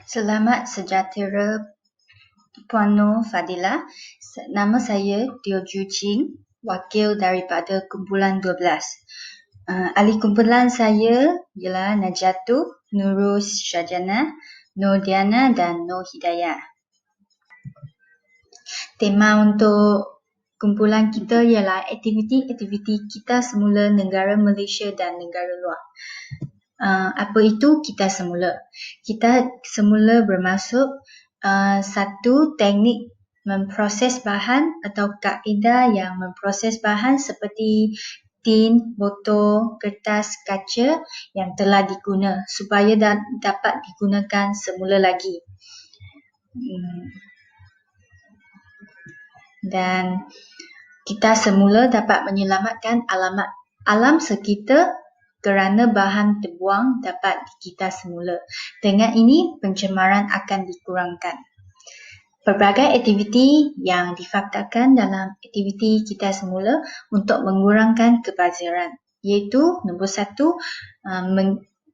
Selamat sejahtera Puan Nur Fadilah. Nama saya Teo Ju Ching, wakil daripada kumpulan 12. Ahli kumpulan saya ialah Najatuh, Nurul Syahjana, Nur Diana dan Nur Hidayah. Tema untuk kumpulan kita ialah aktiviti-aktiviti kita semula negara Malaysia dan negara luar. Apa itu kita semula? Kita semula bermaksud satu teknik memproses bahan atau kaedah yang memproses bahan seperti tin, botol, kertas, kaca yang telah diguna supaya dapat digunakan semula lagi. Dan kita semula dapat menyelamatkan alam sekitar kerana bahan terbuang dapat kita semula. Dengan ini, pencemaran akan dikurangkan. Pelbagai aktiviti yang difaktakan dalam aktiviti kita semula untuk mengurangkan kebaziran, iaitu nombor 1,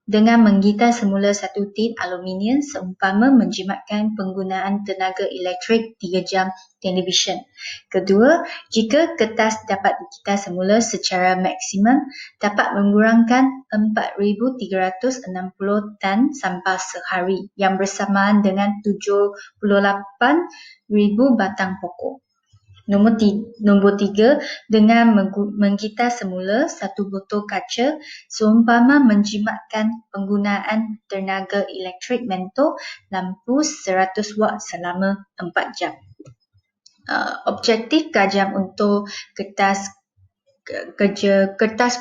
dengan menggitar semula satu tin aluminium seumpama menjimatkan penggunaan tenaga elektrik 3 jam televisyen. Kedua, jika kertas dapat digitar semula secara maksimum, dapat mengurangkan 4,360 tan sampah sehari yang bersamaan dengan 78,000 batang pokok. Nombor 3, dengan menggitar semula satu botol kaca seumpama menjimatkan penggunaan tenaga elektrik mentor lampu 100 watt selama 4 jam. Objektif kajian untuk kertas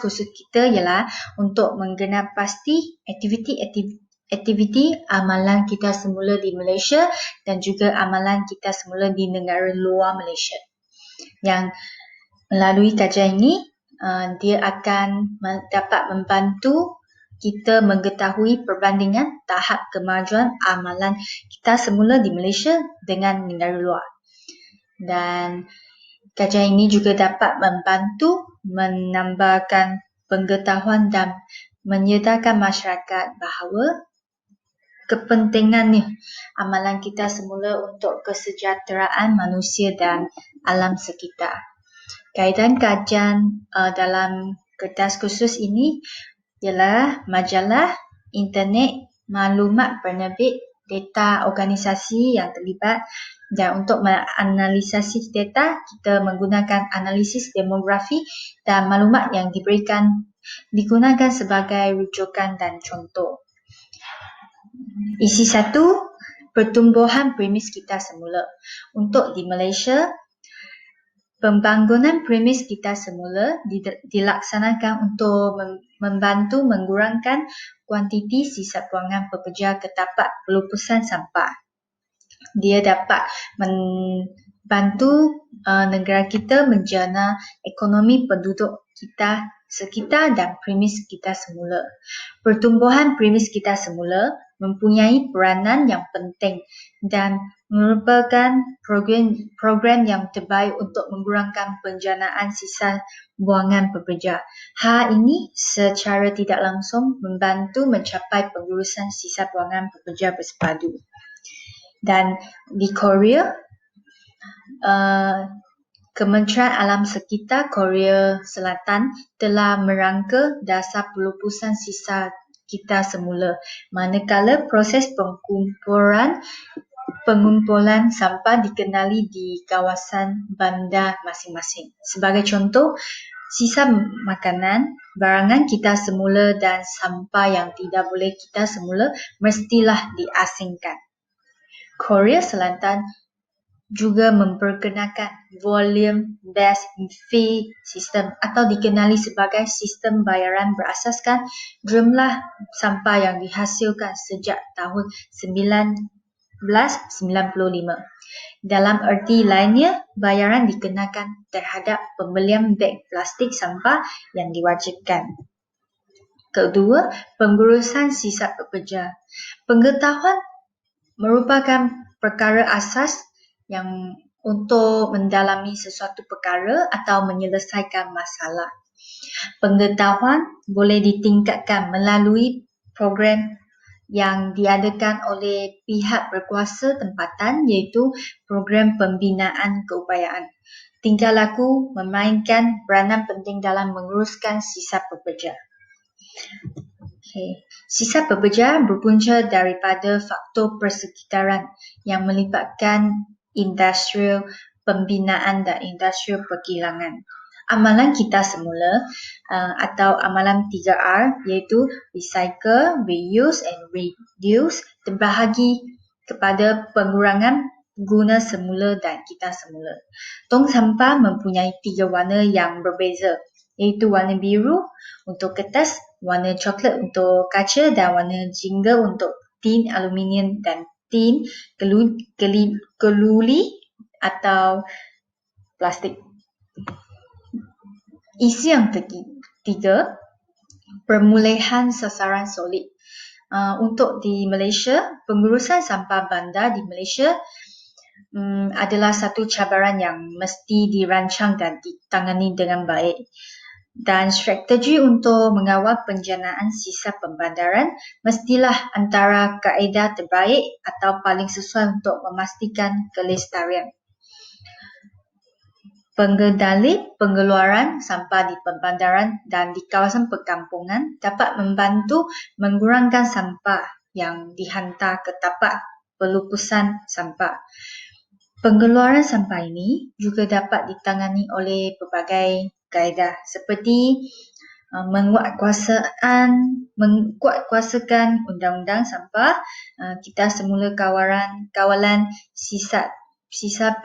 khusus kita ialah untuk menggenap pasti aktiviti amalan kita semula di Malaysia dan juga amalan kita semula di negara luar Malaysia. Yang melalui kajian ini, dia akan dapat membantu kita mengetahui perbandingan tahap kemajuan amalan kita semula di Malaysia dengan negara luar. Dan kajian ini juga dapat membantu menambahkan pengetahuan dan menyedarkan masyarakat bahawa kepentingannya amalan kita semula untuk kesejahteraan manusia dan alam sekitar. Kaitan kajian dalam kertas khusus ini ialah majalah, internet, maklumat penerbit, data organisasi yang terlibat, dan untuk menganalisis data, kita menggunakan analisis demografi dan maklumat yang digunakan sebagai rujukan dan contoh. Isi 1, pertumbuhan premis kita semula. Untuk di Malaysia, pembangunan premis kita semula dilaksanakan untuk membantu mengurangkan kuantiti sisa buangan pekerja ke tapak pelupusan sampah. Dia dapat membantu negara kita menjana ekonomi penduduk kita sekitar dan premis kita semula. Pertumbuhan premis kita semula mempunyai peranan yang penting dan merupakan program yang terbaik untuk mengurangkan penjanaan sisa buangan pekerja. Hal ini secara tidak langsung membantu mencapai pengurusan sisa buangan pekerja bersepadu. Dan di Korea, Kementerian Alam Sekitar Korea Selatan telah merangka dasar pelupusan sisa kita semula, manakala proses pengumpulan sampah dikenali di kawasan bandar masing-masing. Sebagai contoh, sisa makanan, barangan kita semula dan sampah yang tidak boleh kita semula mestilah diasingkan. Korea Selatan juga memperkenalkan volume-based fee system atau dikenali sebagai sistem bayaran berasaskan jumlah sampah yang dihasilkan sejak tahun 1995. Dalam erti lainnya, bayaran dikenakan terhadap pembelian beg plastik sampah yang diwajibkan. Kedua, pengurusan sisa pekerja. Pengetahuan merupakan perkara asas yang untuk mendalami sesuatu perkara atau menyelesaikan masalah. Pengetahuan boleh ditingkatkan melalui program yang diadakan oleh pihak berkuasa tempatan iaitu program pembinaan keupayaan. Tingkah laku memainkan peranan penting dalam menguruskan sisa pekerja. Sisa pekerja berpunca daripada faktor persekitaran yang melibatkan industrial pembinaan dan industrial perkilangan. Amalan kita semula atau amalan 3R iaitu recycle, reuse and reduce terbahagi kepada pengurangan guna semula dan kita semula. Tong sampah mempunyai 3 warna yang berbeza iaitu warna biru untuk kertas, warna coklat untuk kaca dan warna jingga untuk tin aluminium dan tin keluli atau plastik. Isi yang ketiga, pemulihan sasaran solid. Untuk di Malaysia, pengurusan sampah bandar di Malaysia adalah satu cabaran yang mesti dirancang dan ditangani dengan baik. Dan strategi untuk mengawal penjanaan sisa pembandaran mestilah antara kaedah terbaik atau paling sesuai untuk memastikan kelestarian. Pengendali pengeluaran sampah di pembandaran dan di kawasan perkampungan dapat membantu mengurangkan sampah yang dihantar ke tapak pelupusan sampah. Pengeluaran sampah ini juga dapat ditangani oleh berbagai kaedah seperti menguatkuasakan undang-undang sampah, kita semula kawalan sisa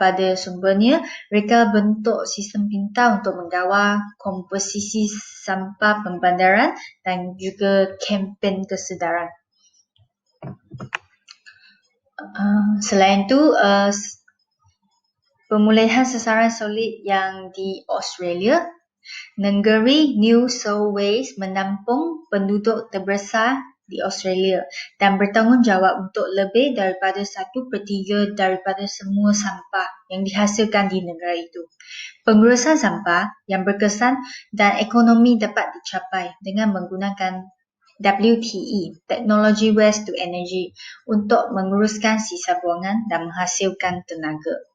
pada sumbernya, reka bentuk sistem pintar untuk mengawal komposisi sampah pembandaran dan juga kempen kesedaran. Selain itu, pemulihan sasaran solid yang di Australia, negeri New South Wales menampung penduduk terbesar di Australia dan bertanggungjawab untuk lebih daripada 1/3 daripada semua sampah yang dihasilkan di negara itu. Pengurusan sampah yang berkesan dan ekonomi dapat dicapai dengan menggunakan WTE, Technology Waste to Energy, untuk menguruskan sisa buangan dan menghasilkan tenaga.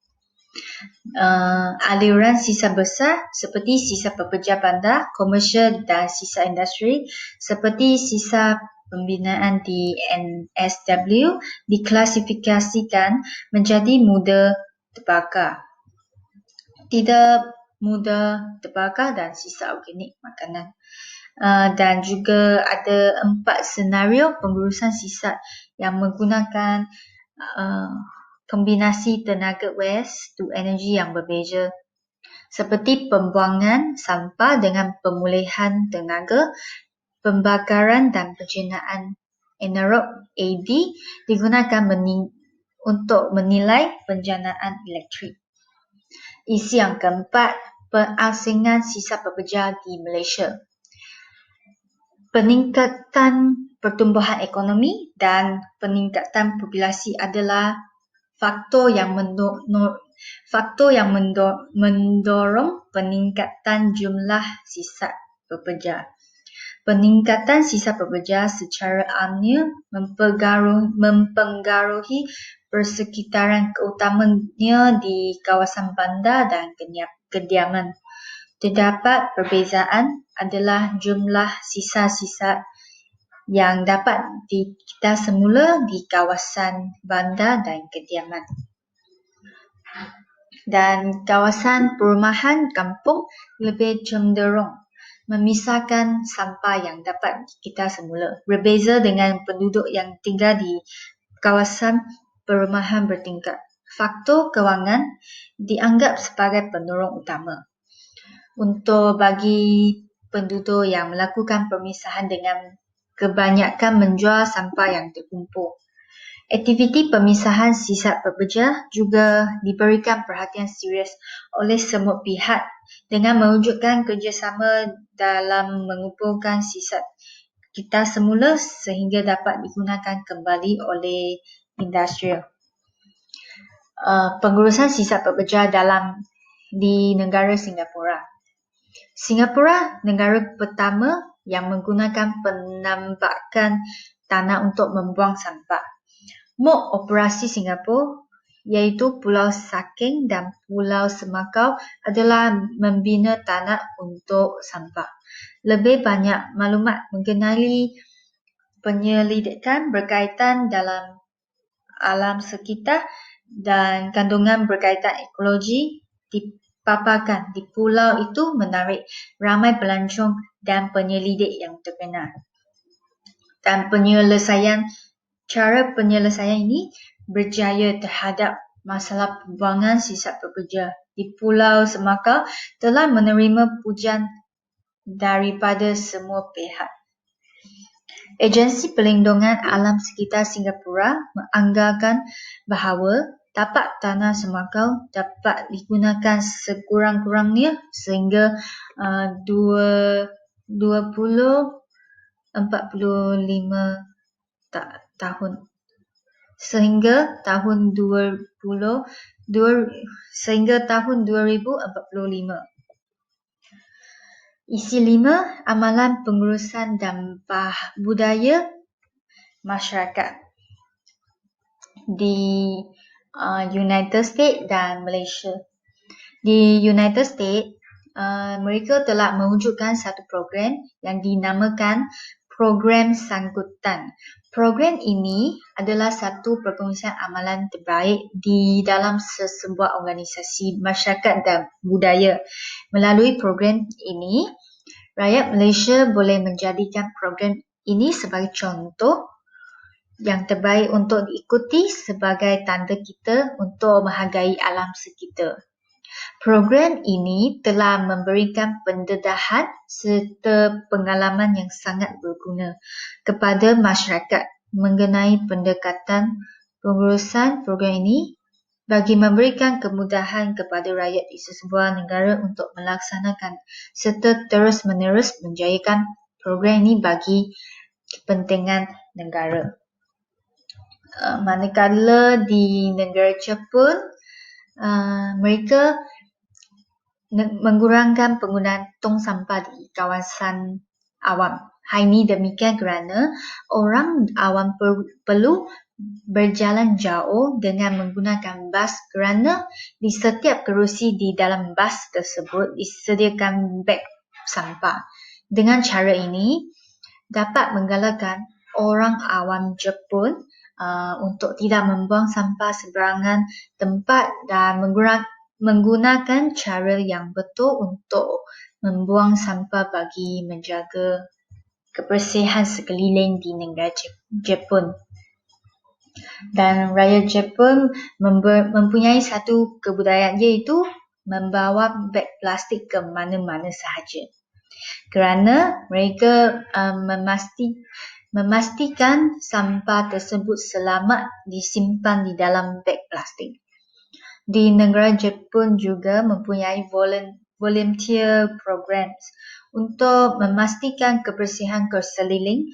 Aliran sisa besar seperti sisa pekerja bandar, komersial dan sisa industri seperti sisa pembinaan di NSW diklasifikasikan menjadi mudah terbakar, tidak mudah terbakar dan sisa organik makanan. Dan juga ada 4 senario pengurusan sisa yang menggunakan kombinasi tenaga waste to energy yang berbeza, seperti pembuangan sampah dengan pemulihan tenaga, pembakaran dan penjenaan anaerob AD digunakan untuk menilai penjanaan elektrik. Isi yang keempat, pengasingan sisa pekerja di Malaysia. Peningkatan pertumbuhan ekonomi dan peningkatan populasi adalah faktor yang mendorong peningkatan jumlah sisa pekerja. Peningkatan sisa pekerja secara amnya mempengaruhi persekitaran keutamanya di kawasan bandar dan kediaman. Terdapat perbezaan adalah jumlah sisa-sisa yang dapat kita semula di kawasan bandar dan kediaman. Dan kawasan perumahan kampung lebih cenderung memisahkan sampah yang dapat kita semula, berbeza dengan penduduk yang tinggal di kawasan perumahan bertingkat. Faktor kewangan dianggap sebagai penolong utama untuk bagi penduduk yang melakukan pemisahan dengan kebanyakan menjual sampah yang terkumpul. Aktiviti pemisahan sisa pekerja juga diberikan perhatian serius oleh semua pihak dengan mewujudkan kerjasama dalam mengumpulkan sisa kita semula sehingga dapat digunakan kembali oleh industri. Pengurusan sisa pekerja di negara Singapura. Singapura negara pertama yang menggunakan penambakan tanah untuk membuang sampah. Mod operasi Singapura iaitu Pulau Saking dan Pulau Semakau adalah membina tanah untuk sampah. Lebih banyak maklumat mengenai penyelidikan berkaitan dalam alam sekitar dan kandungan berkaitan ekologi dipaparkan di pulau itu menarik ramai pelancong dan penyelidik yang terkenal. Dan cara penyelesaian ini berjaya terhadap masalah pembuangan sisa pekerja di Pulau Semakau telah menerima pujian daripada semua pihak. Agensi Perlindungan Alam Sekitar Singapura menganggarkan bahawa tapak tanah Semakau dapat digunakan sekurang-kurangnya sehingga 2045 tahun. Sehingga tahun 2045. Isi 5. Amalan pengurusan dan budaya masyarakat di United States dan Malaysia. Di United States, mereka telah mewujudkan satu program yang dinamakan Program Sangkutan. Program ini adalah satu perkongsian amalan terbaik di dalam sesebuah organisasi masyarakat dan budaya. Melalui program ini, rakyat Malaysia boleh menjadikan program ini sebagai contoh yang terbaik untuk diikuti sebagai tanda kita untuk menghargai alam sekitar. Program ini telah memberikan pendedahan serta pengalaman yang sangat berguna kepada masyarakat mengenai pendekatan pengurusan program ini bagi memberikan kemudahan kepada rakyat di sesebuah negara untuk melaksanakan serta terus-menerus menjayakan program ini bagi kepentingan negara. Manakala di negara Jepun, mereka mengurangkan penggunaan tong sampah di kawasan awam. Hal ini demikian kerana orang awam perlu berjalan jauh dengan menggunakan bas kerana di setiap kerusi di dalam bas tersebut disediakan beg sampah. Dengan cara ini dapat menggalakkan orang awam Jepun untuk tidak membuang sampah sembarangan tempat dan menggunakan cara yang betul untuk membuang sampah bagi menjaga kebersihan sekeliling di negara Jepun. Dan rakyat Jepun mempunyai satu kebudayaan iaitu membawa beg plastik ke mana-mana sahaja. Kerana mereka memastikan sampah tersebut selamat disimpan di dalam beg plastik. Di negara Jepun juga mempunyai volunteer programs untuk memastikan kebersihan sekeliling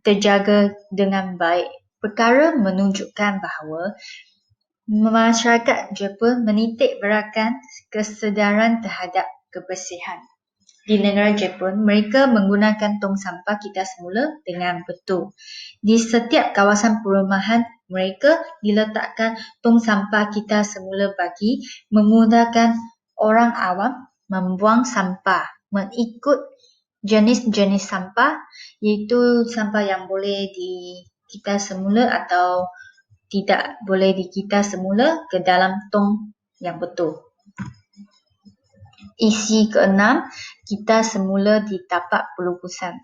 terjaga dengan baik. Perkara menunjukkan bahawa masyarakat Jepun menitik beratkan kesedaran terhadap kebersihan. Di negara Jepun, mereka menggunakan tong sampah kita semula dengan betul. Di setiap kawasan perumahan, mereka diletakkan tong sampah kita semula bagi memudahkan orang awam membuang sampah mengikut jenis-jenis sampah, iaitu sampah yang boleh di kita semula atau tidak boleh di kita semula ke dalam tong yang betul. Isi ke-6, kita semula di tapak pelupusan.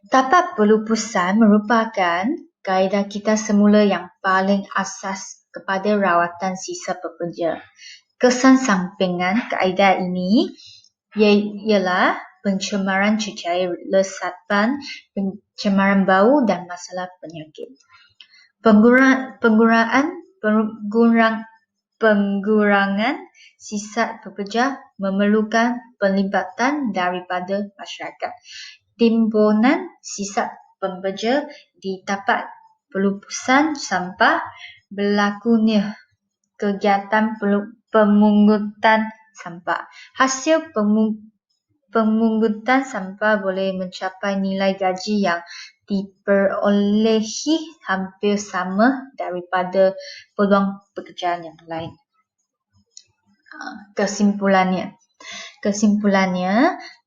Tapak pelupusan merupakan kaedah kita semula yang paling asas kepada rawatan sisa pekerja. Kesan sampingan kaedah ini ialah pencemaran cecair resapan, pencemaran bau dan masalah penyakit. Pengurangan sisa pekerja memerlukan pelibatan daripada masyarakat. Timbunan sisa pekerja di tapak pelupusan sampah berlakunya kegiatan pemungutan sampah. Hasil pemungutan sampah boleh mencapai nilai gaji yang diperolehi hampir sama daripada peluang pekerjaan yang lain. Kesimpulannya,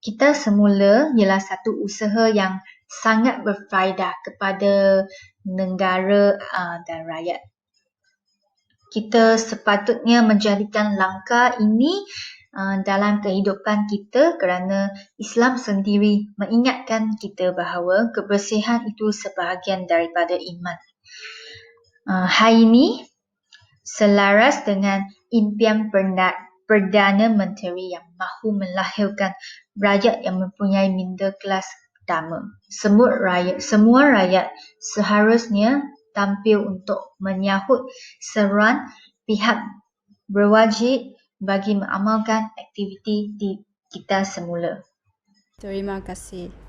kita semula ialah satu usaha yang sangat berfaedah kepada negara dan rakyat. Kita sepatutnya menjadikan langkah ini dalam kehidupan kita kerana Islam sendiri mengingatkan kita bahawa kebersihan itu sebahagian daripada iman. Hal ini selaras dengan impian Perdana Menteri yang mahu melahirkan rakyat yang mempunyai middle class pertama. Semua rakyat seharusnya tampil untuk menyahut seruan pihak berwajib bagi mengamalkan aktiviti kita semula. Terima kasih.